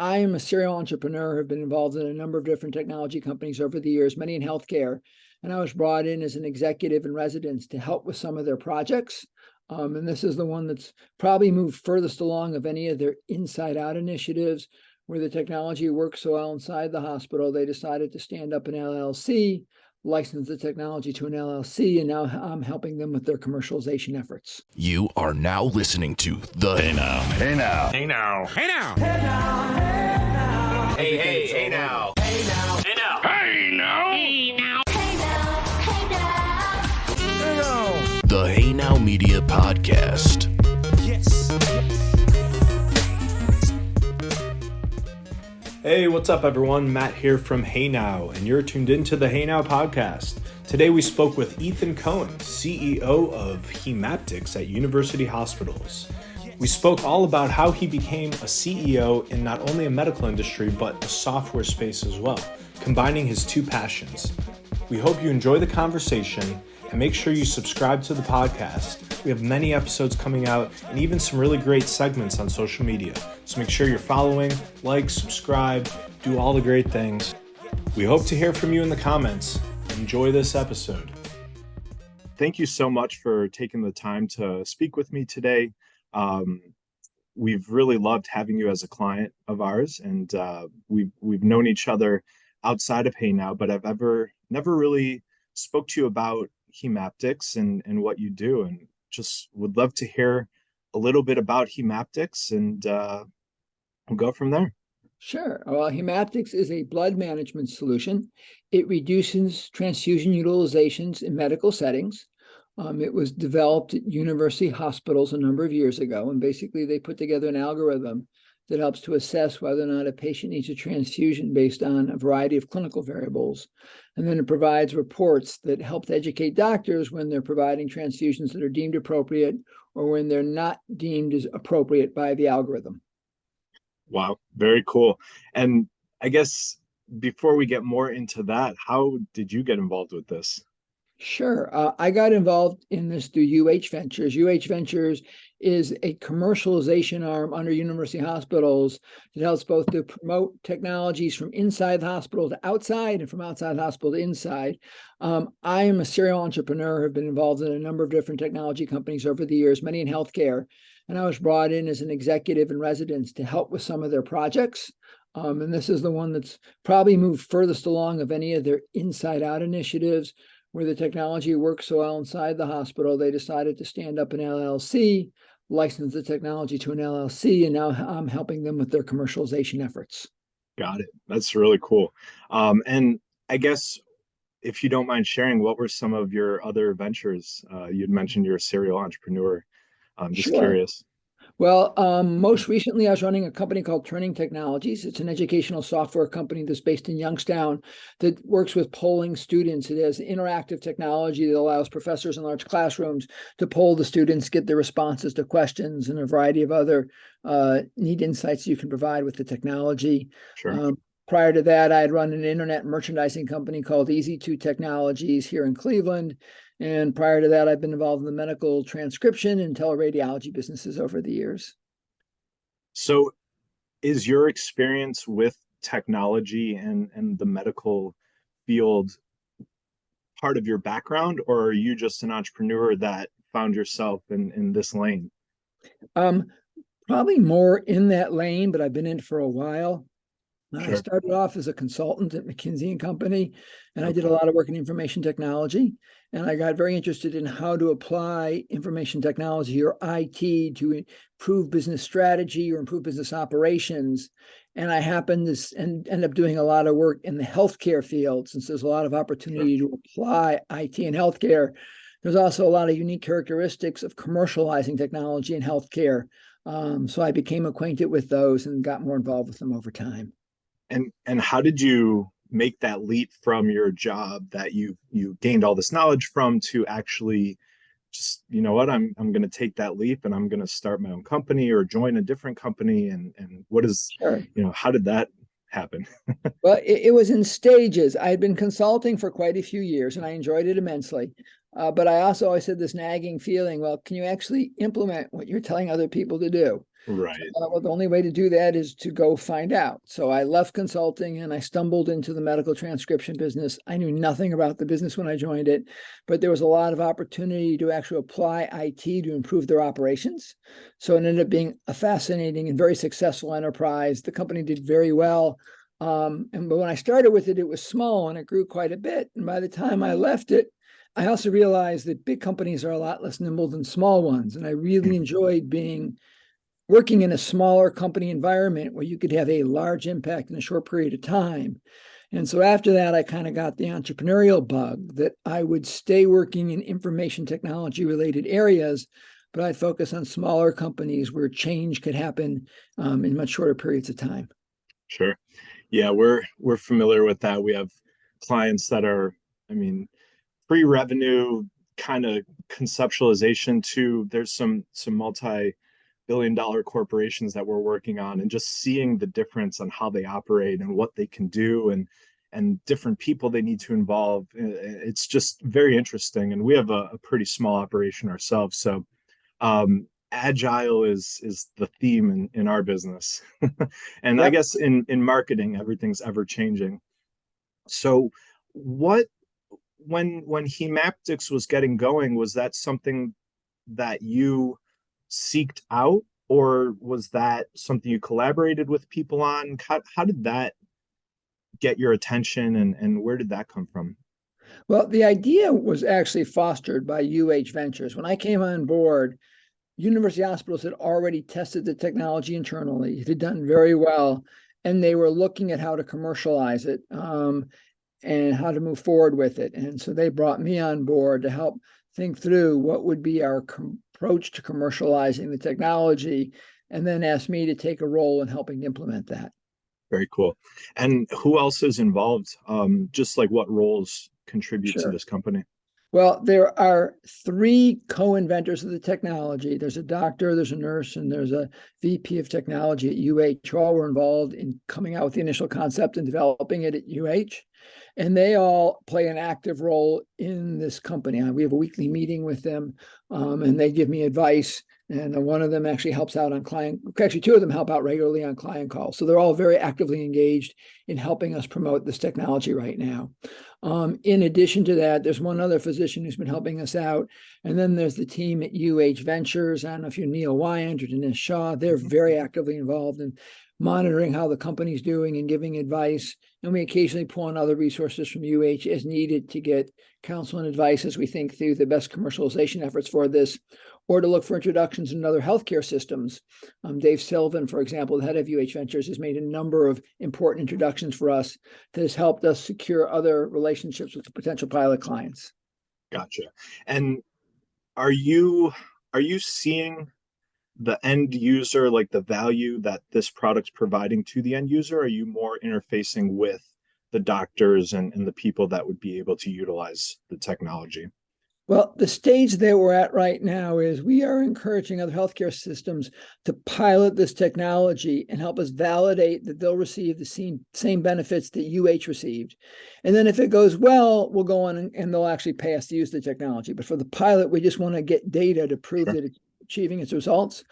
I am a serial entrepreneur who have been involved in a number of different technology companies over the years, many in healthcare. And I was brought in as an executive in residence to help with some of their projects. And this is the one that's probably moved furthest along of any of their inside out initiatives, where the technology works so well inside the hospital, they decided to stand up an LLC, license the technology to an LLC, and now I'm helping them with their commercialization efforts. You are now listening to the Hey Now. Hey now. Hey now. Hey now. Hey now. Hey, hey, hey now. Hey now. Hey now. Hey now. Hey now. Hey now. The Hey Now Media Podcast. Yes. Hey, what's up, everyone? Matt here from Hey Now, and you're tuned into the Hey Now podcast. Today we spoke with Ethan Cohen, CEO of Hemaptics at University Hospitals. We spoke all about how he became a CEO in not only a medical industry, but the software space as well, combining his two passions. We hope you enjoy the conversation, and make sure you subscribe to the podcast. We have many episodes coming out and even some really great segments on social media. So make sure you're following, like, subscribe, do all the great things. We hope to hear from you in the comments. Enjoy this episode. Thank you so much for taking the time to speak with me today. We've really loved having you as a client of ours, and we've known each other outside of Hey Now, but I've never really spoke to you about Hemaptics and what you do, and just would love to hear a little bit about Hemaptics, and we'll go from there. Sure. Well, Hemaptics is a blood management solution. It reduces transfusion utilizations in medical settings. It was developed at university hospitals a number of years ago, and basically they put together an algorithm that helps to assess whether or not a patient needs a transfusion based on a variety of clinical variables. And then it provides reports that help to educate doctors when they're providing transfusions that are deemed appropriate or when they're not deemed as appropriate by the algorithm. Wow, very cool. And I guess before we get more into that, how did you get involved with this? Sure. I got involved in this through UH Ventures. UH Ventures is a commercialization arm under university hospitals that helps both to promote technologies from inside the hospital to outside and from outside the hospital to inside. I am a serial entrepreneur who have been involved in a number of different technology companies over the years, many in healthcare. And I was brought in as an executive in residence to help with some of their projects. And this is the one that's probably moved furthest along of any of their inside out initiatives, where the technology works so well inside the hospital, they decided to stand up an LLC, license the technology to an LLC, and now I'm helping them with their commercialization efforts. Got it. That's really cool. And I guess if you don't mind sharing, what were some of your other ventures? You'd mentioned you're a serial entrepreneur. I'm just curious. Well, most recently, I was running a company called Turning Technologies. It's an educational software company that's based in Youngstown that works with polling students. It has interactive technology that allows professors in large classrooms to poll the students, get their responses to questions, and a variety of other neat insights you can provide with the technology. Sure. Prior to that, I had run an internet merchandising company called Easy2 Technologies here in Cleveland. And prior to that, I've been involved in the medical transcription and teleradiology businesses over the years. So is your experience with technology and the medical field part of your background, or are you just an entrepreneur that found yourself in this lane? Probably more in that lane, but I've been in it for a while. Sure. I started off as a consultant at McKinsey & Company, and I did a lot of work in information technology. And I got very interested in how to apply information technology or IT to improve business strategy or improve business operations. And I happened to end up doing a lot of work in the healthcare field, since there's a lot of opportunity to apply IT in healthcare. There's also a lot of unique characteristics of commercializing technology in healthcare. So I became acquainted with those and got more involved with them over time. And how did you make that leap from your job that you gained all this knowledge from to actually just, you know what, I'm going to take that leap and I'm going to start my own company or join a different company? And what is, Sure. How did that happen? Well, it was in stages. I had been consulting for quite a few years and I enjoyed it immensely. But I also always had this nagging feeling, well, can you actually implement what you're telling other people to do? Right. Well, the only way to do that is to go find out. So I left consulting and I stumbled into the medical transcription business. I knew nothing about the business when I joined it, but there was a lot of opportunity to actually apply IT to improve their operations. So it ended up being a fascinating and very successful enterprise. The company did very well. But when I started with it, it was small and it grew quite a bit. And by the time I left it, I also realized that big companies are a lot less nimble than small ones. And I really enjoyed working in a smaller company environment where you could have a large impact in a short period of time. And so after that, I kind of got the entrepreneurial bug that I would stay working in information technology related areas, but I'd focus on smaller companies where change could happen in much shorter periods of time. Sure. Yeah, we're familiar with that. We have clients that are, I mean, pre-revenue kind of conceptualization to there's some multi-billion dollar corporations that we're working on, and just seeing the difference on how they operate and what they can do, and different people they need to involve. It's just very interesting. And we have a pretty small operation ourselves. So agile is the theme in our business. And I Yep. guess in marketing, everything's ever changing. So what when Hemaptics was getting going, was that something that you seeked out, or was that something you collaborated with people on? How did that get your attention, and where did that come from? Well, the idea was actually fostered by UH Ventures. When I came on board, university hospitals had already tested the technology internally. It had done very well, and they were looking at how to commercialize it and how to move forward with it. And so they brought me on board to help think through what would be our approach to commercializing the technology, and then asked me to take a role in helping to implement that. Very cool. And who else is involved? Just like what roles contribute to Sure. this company? Well, there are three co-inventors of the technology. There's a doctor, there's a nurse, and there's a VP of technology at UH, who all were involved in coming out with the initial concept and developing it at UH. And they all play an active role in this company. We have a weekly meeting with them, and they give me advice. And one of them actually helps out on actually, two of them help out regularly on client calls. So they're all very actively engaged in helping us promote this technology right now. In addition to that, there's one other physician who's been helping us out. And then there's the team at UH Ventures. I don't know if you know Neil Wyant or Dinesh Shah. They're very actively involved in monitoring how the company's doing and giving advice. And we occasionally pull on other resources from UH as needed to get counsel and advice as we think through the best commercialization efforts for this, or to look for introductions in other healthcare systems. Dave Sylvan, for example, the head of UH Ventures, has made a number of important introductions for us that has helped us secure other relationships with potential pilot clients. Gotcha. And are you seeing the end user, like the value that this product's providing to the end user? Or are you more interfacing with the doctors and the people that would be able to utilize the technology? Well, the stage that we're at right now is we are encouraging other healthcare systems to pilot this technology and help us validate that they'll receive the same benefits that UH received. And then if it goes well, we'll go on and they'll actually pay us to use the technology. But for the pilot, we just want to get data to prove Sure. that it's achieving its results.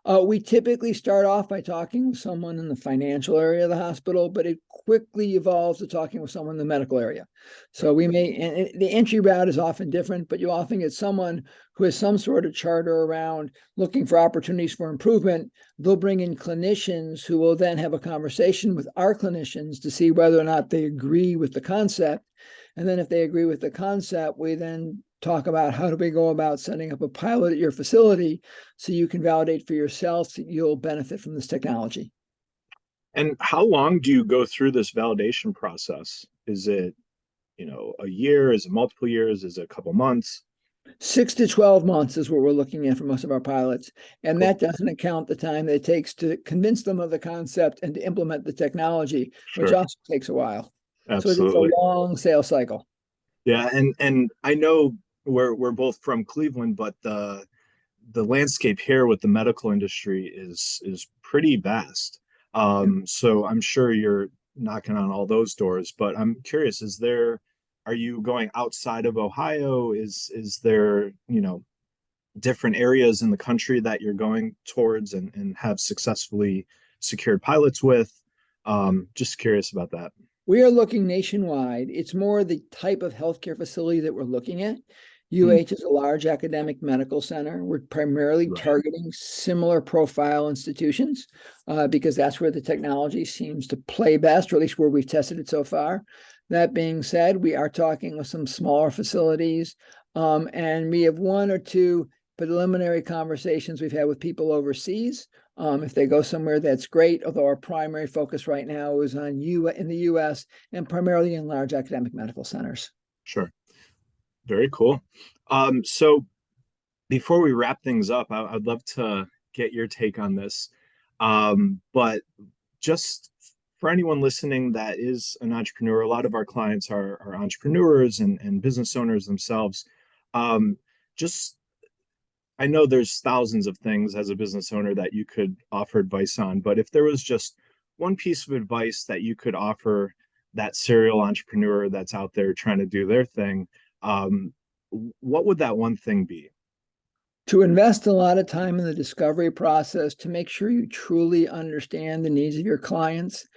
We typically start off by talking with someone in the financial area of the hospital, but it quickly evolves to talking with someone in the medical area. So we may, and the entry route is often different, but you often get someone who has some sort of charter around looking for opportunities for improvement. They'll bring in clinicians who will then have a conversation with our clinicians to see whether or not they agree with the concept. And then if they agree with the concept, we then talk about how do we go about setting up a pilot at your facility so you can validate for yourself that you'll benefit from this technology. And how long do you go through this validation process? Is it, a year? Is it multiple years? Is it a couple months? 6 to 12 months is what we're looking at for most of our pilots. And Cool. that doesn't account the time that it takes to convince them of the concept and to implement the technology, which Sure. also takes a while. So it's a Absolutely. long sales cycle. Yeah, and I know we're both from Cleveland, but the landscape here with the medical industry is pretty vast. So I'm sure you're knocking on all those doors, but I'm curious, are you going outside of Ohio? Is there, different areas in the country that you're going towards and have successfully secured pilots with? Just curious about that. We are looking nationwide. It's more the type of healthcare facility that we're looking at. Hmm. UH is a large academic medical center. We're primarily Right. targeting similar profile institutions because that's where the technology seems to play best, or at least where we've tested it so far. That being said, we are talking with some smaller facilities, and we have one or two preliminary conversations we've had with people overseas. If they go somewhere, that's great. Although our primary focus right now is on in the U.S. and primarily in large academic medical centers. Sure. Very cool. So before we wrap things up, I'd love to get your take on this. But just for anyone listening that is an entrepreneur, a lot of our clients are entrepreneurs and business owners themselves. Um, just I know there's thousands of things as a business owner that you could offer advice on, but if there was just one piece of advice that you could offer that serial entrepreneur that's out there trying to do their thing, um, what would that one thing be? To invest a lot of time in the discovery process to make sure you truly understand the needs of your clients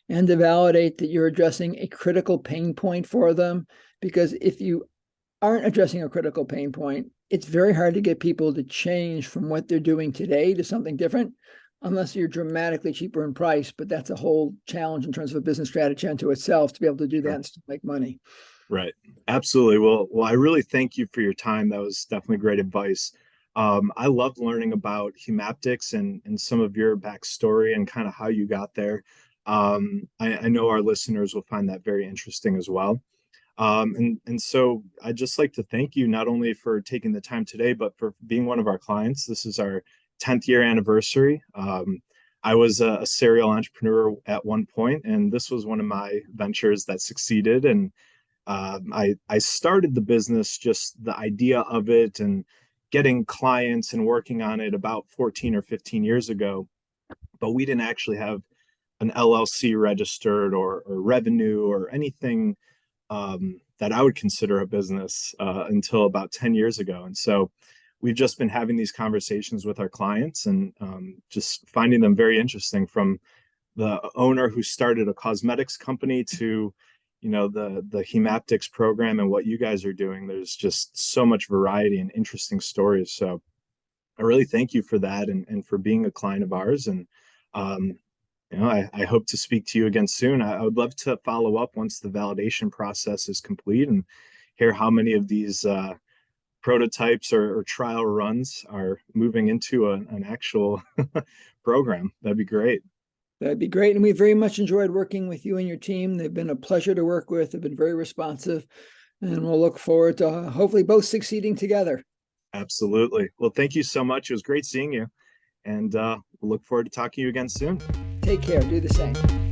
and to validate that you're addressing a critical pain point for them. Because if you aren't addressing a critical pain point, it's very hard to get people to change from what they're doing today to something different, unless you're dramatically cheaper in price. But that's a whole challenge in terms of a business strategy unto itself to be able to do that Sure. and still make money. Right. Absolutely. Well, I really thank you for your time. That was definitely great advice. I loved learning about Hemaptics and some of your backstory and kind of how you got there. I know our listeners will find that very interesting as well. And so I'd just like to thank you not only for taking the time today, but for being one of our clients. This is our 10th year anniversary. I was a serial entrepreneur at one point, and this was one of my ventures that succeeded. And I started the business, just the idea of it and getting clients and working on it about 14 or 15 years ago. But we didn't actually have an LLC registered or revenue or anything that I would consider a business until about 10 years ago. And so we've just been having these conversations with our clients and just finding them very interesting, from the owner who started a cosmetics company to the Hemaptics program and what you guys are doing. There's just so much variety and interesting stories. So I really thank you for that and for being a client of ours. And um, I hope to speak to you again soon. I would love to follow up once the validation process is complete and hear how many of these prototypes or trial runs are moving into an actual program. That'd be great. That'd be great. And we very much enjoyed working with you and your team. They've been a pleasure to work with. They've been very responsive. And we'll look forward to hopefully both succeeding together. Absolutely. Well, thank you so much. It was great seeing you. And we'll look forward to talking to you again soon. Take care. Do the same.